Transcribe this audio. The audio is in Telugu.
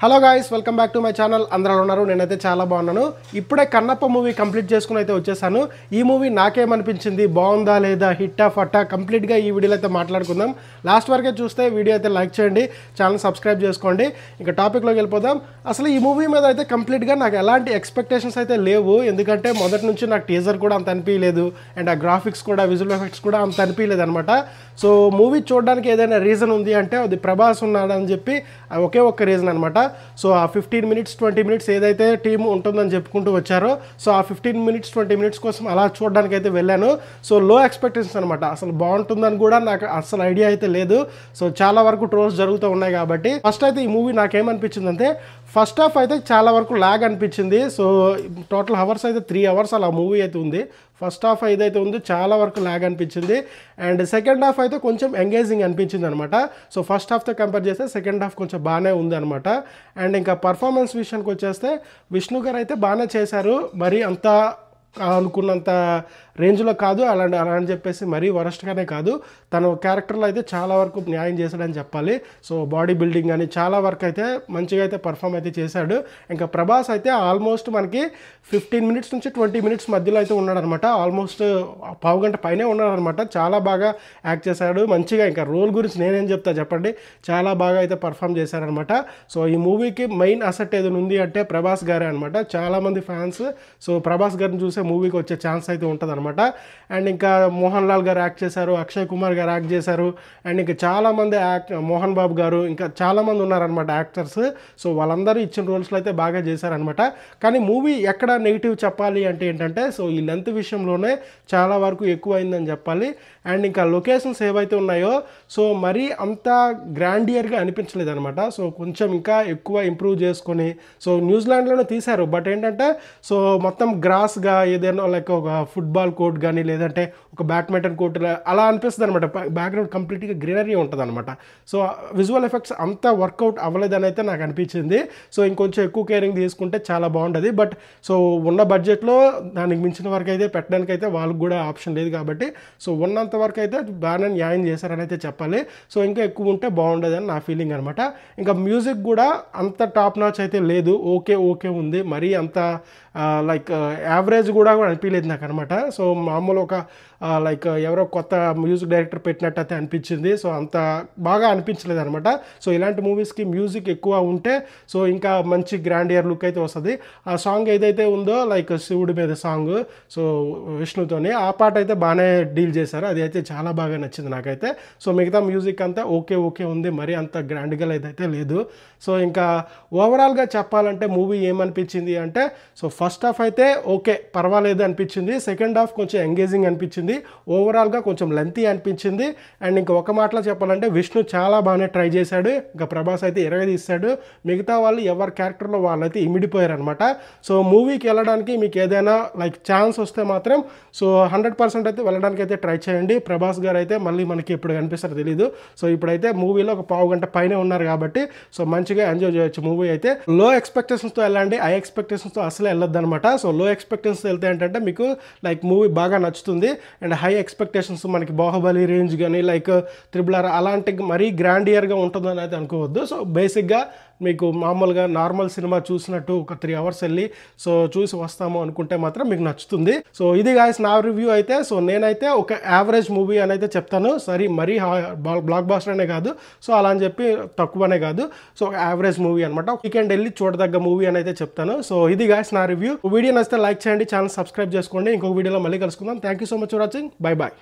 Hello guys, welcome back to my channel. అందరూ ఉన్నారు, నేనైతే చాలా బాగున్నాను. ఇప్పుడే కన్నప్ప మూవీ కంప్లీట్ చేసుకుని అయితే వచ్చేసాను. ఈ మూవీ నాకేమనిపించింది, బాగుందా లేదా, హిట్టా ఫట్టా, కంప్లీట్గా ఈ వీడియోలో అయితే మాట్లాడుకుందాం. లాస్ట్ వరకే చూస్తే వీడియో అయితే లైక్ చేయండి, ఛానల్ సబ్స్క్రైబ్ చేసుకోండి. ఇంకా టాపిక్లోకి వెళ్ళిపోదాం. అసలు ఈ మూవీ మీద అయితే కంప్లీట్గా నాకు ఎలాంటి ఎక్స్పెక్టేషన్స్ అయితే లేవు. ఎందుకంటే మొదటి నుంచి నాకు టీజర్ కూడా అంత అనిపించలేదు, అండ్ ఆ గ్రాఫిక్స్ కూడా, విజువల్ ఎఫెక్ట్స్ కూడా అంత అనిపించలేదు అనమాట. సో మూవీ చూడడానికి ఏదైనా రీజన్ ఉంది అంటే అది ప్రభాస్ ఉన్నాడని చెప్పి ఒకే ఒక్క రీజన్ అనమాట. సో ఆ 15 మినిట్స్ 20 మినిట్స్ ఏదైతే టీం ఉంటుందని చెప్పుకుంటూ వచ్చారో, సో ఆ 15 మినిట్స్ 20 మినిట్స్ కోసం అలా చూడడానికి అయితే వెళ్ళాను. సో లో ఎక్స్పెక్టేషన్స్ అనమాట. అసలు బాగుంటుందని కూడా నాకు అసలు ఐడియా అయితే లేదు. సో చాలా వరకు ట్రోల్స్ జరుగుతూ ఉన్నాయి కాబట్టి ఫస్ట్ అయితే ఈ మూవీ నాకేమనిపించింది అంటే, ఫస్ట్ హాఫ్ అయితే చాలా వరకు లాగ్ అనిపించింది. సో టోటల్ అవర్స్ అయితే 3 అవర్స్ అలా మూవీ అయితే ఉంది. ఫస్ట్ హాఫ్ ఏదైతే ఉందో చాలా వరకు లాగ్ అనిపించింది, అండ్ సెకండ్ హాఫ్ అయితే కొంచెం ఎంగేజింగ్ అనిపించింది అనమాట. సో ఫస్ట్ హాఫ్తో కంపేర్ చేస్తే సెకండ్ హాఫ్ కొంచెం బాగానే ఉంది అనమాట. అండ్ ఇంకా పర్ఫార్మెన్స్ విషయానికి వచ్చేస్తే విష్ణు గారు అయితే బాగానే చేశారు. మరి అంత అనుకున్నంత రేంజ్లో కాదు, అలా అని చెప్పేసి మరీ వరస్ట్గానే కాదు. తను క్యారెక్టర్లో అయితే చాలా వరకు న్యాయం చేశాడని చెప్పాలి. సో బాడీ బిల్డింగ్ కానీ చాలా వరకు అయితే మంచిగా అయితే పర్ఫామ్ అయితే చేశాడు. ఇంకా ప్రభాస్ అయితే ఆల్మోస్ట్ మనకి 15 మినిట్స్ నుంచి 20 మినిట్స్ మధ్యలో అయితే ఉన్నాడనమాట. ఆల్మోస్ట్ పావుగంట పైనే ఉన్నాడనమాట. చాలా బాగా యాక్ట్ చేశాడు మంచిగా. ఇంకా రోల్ గురించి నేనేం చెప్తా చెప్పండి, చాలా బాగా అయితే పర్ఫామ్ చేశారనమాట. సో ఈ మూవీకి మెయిన్ అసెట్ ఏదైనా ఉంది అంటే ప్రభాస్ గారే అనమాట. చాలామంది ఫ్యాన్స్ సో ప్రభాస్ గారిని చూసే మూవీకి వచ్చే ఛాన్స్ అయితే ఉంటుంది అనమాట. అండ్ ఇంకా మోహన్ లాల్ గారు యాక్ట్ చేశారు, అక్షయ్ కుమార్ గారు యాక్ట్ చేశారు, అండ్ ఇంకా చాలామంది మోహన్ బాబు గారు, ఇంకా చాలామంది ఉన్నారనమాట యాక్టర్స్. సో వాళ్ళందరూ ఇచ్చిన రోల్స్లో అయితే బాగా చేశారనమాట. కానీ మూవీ ఎక్కడ నెగిటివ్ చెప్పాలి అంటే ఏంటంటే, సో ఈ లెంత్ విషయంలోనే చాలా వరకు ఎక్కువ అయిందని చెప్పాలి. అండ్ ఇంకా లొకేషన్స్ ఏవైతే ఉన్నాయో సో మరీ అంత గ్రాండియర్గా అనిపించలేదు అనమాట. సో కొంచెం ఇంకా ఎక్కువ ఇంప్రూవ్ చేసుకొని, సో న్యూజిలాండ్లోనే తీశారు, బట్ ఏంటంటే సో మొత్తం గ్రాస్గా ఏదైనా లైక్ ఒక ఫుట్బాల్ కోర్ట్ కానీ లేదంటే ఒక బ్యాడ్మింటన్ కోర్ట్ అలా అనిపిస్తుంది అనమాట. బ్యాక్గ్రౌండ్ కంప్లీట్గా గ్రీనరీ ఉంటుంది అనమాట. సో విజువల్ ఎఫెక్ట్స్ అంతా వర్కౌట్ అవ్వలేదని అయితే నాకు అనిపించింది. సో ఇంకొంచెం ఎక్కువ కేరింగ్ తీసుకుంటే చాలా బాగుంటుంది. బట్ సో ఉన్న బడ్జెట్లో దానికి మించిన వరకు అయితే పెట్టడానికి అయితే వాళ్ళకి కూడా ఆప్షన్ లేదు కాబట్టి సో ఉన్నంత వరకు అయితే బాగానే న్యాయం చేశారని అయితే చెప్పాలి. సో ఇంకా ఎక్కువ ఉంటే బాగుండదు అని నా ఫీలింగ్ అనమాట. ఇంకా మ్యూజిక్ కూడా అంత టాప్ నాచ్ అయితే లేదు, ఓకే ఓకే ఉంది. మరీ అంత లైక్ యావరేజ్ కూడా అనిపించలేదు నాకు అనమాట. సో మామూలు ఒక లైక్ ఎవరో కొత్త మ్యూజిక్ డైరెక్టర్ పెట్టినట్టు అయితే అనిపించింది. సో అంత బాగా అనిపించలేదు అనమాట. సో ఇలాంటి మూవీస్కి మ్యూజిక్ ఎక్కువ ఉంటే సో ఇంకా మంచి గ్రాండియర్ లుక్ అయితే వస్తుంది. ఆ సాంగ్ ఏదైతే ఉందో లైక్ శివుడి మీద సాంగ్, సో విష్ణుతోని ఆ పాట అయితే బాగానే డీల్ చేశారు. అది అయితే చాలా బాగా నచ్చింది నాకైతే. సో మిగతా మ్యూజిక్ అంతా ఓకే ఓకే ఉంది, మరి అంత గ్రాండ్గా అయితే లేదు. సో ఇంకా ఓవరాల్గా చెప్పాలంటే మూవీ ఏమనిపించింది అంటే, సో ఫస్ట్ హాఫ్ అయితే ఓకే పర్వాలేదు అనిపించింది, సెకండ్ హాఫ్ కొంచెం ఎంగేజింగ్ అనిపించింది, ఓవరాల్గా కొంచెం లెంతీ అనిపించింది. అండ్ ఇంకా ఒక మాటలో చెప్పాలంటే విష్ణు చాలా బాగానే ట్రై చేశాడు. ఇంకా ప్రభాస్ అయితే ఎరగదీశాడు. మిగతా వాళ్ళు ఎవరి క్యారెక్టర్లో వాళ్ళైతే ఇమిడిపోయారు అనమాట. సో మూవీకి వెళ్ళడానికి మీకు ఏదైనా లైక్ ఛాన్స్ వస్తే మాత్రం సో 100% అయితే వెళ్ళడానికి అయితే ట్రై చేయండి. ప్రభాస్ గారు అయితే మళ్ళీ మనకి ఎప్పుడు కనిపిస్తారో తెలీదు. సో ఇప్పుడైతే మూవీలో ఒక పావు గంట పైనే ఉన్నారు కాబట్టి సో మంచిగా ఎంజాయ్ చేయొచ్చు మూవీ అయితే. లో ఎక్స్పెక్టేషన్స్తో వెళ్ళండి, హై ఎక్స్పెక్టేషన్స్తో అసలు వెళ్ళొద్దు అనమాట. సో లో ఎక్స్పెక్టేషన్స్ వెళ్తే ఏంటంటే మీకు లైక్ మూవీ బాగా నచ్చుతుంది. అండ్ హై ఎక్స్పెక్టేషన్స్ మనకి బాహుబలి రేంజ్ కానీ లైక్ RRR అలాంటి మరీ గ్రాండియర్గా ఉంటుందని అయితే అనుకోవద్దు. సో బేసిక్గా మీకు మామూలుగా నార్మల్ సినిమా చూసినట్టు ఒక 3 అవర్స్ వెళ్ళి సో చూసి వస్తాము అనుకుంటే మాత్రం మీకు నచ్చుతుంది. సో ఇది గాయ్స్ నా రివ్యూ అయితే. సో నేనైతే ఒక యావరేజ్ మూవీ అని అయితే చెప్తాను. సరే మరీ బ్లాక్ బాస్టర్ అనే కాదు, సో అలా అని చెప్పి తక్కువనే కాదు, సో యావరేజ్ మూవీ అనమాట. వీకెండ్ వెళ్ళి చూడదగ్గ మూవీ అని అయితే చెప్తాను. సో ఇది గాయ్స్ నా రివ్యూ. వీడియో నచ్చితే లైక్ చేయండి, ఛానల్ సబ్స్క్రైబ్ చేసుకోండి. ఇంకొక వీడియోలో మళ్ళీ కలుసుకుందాం. Thank you so much for watching. Bye bye.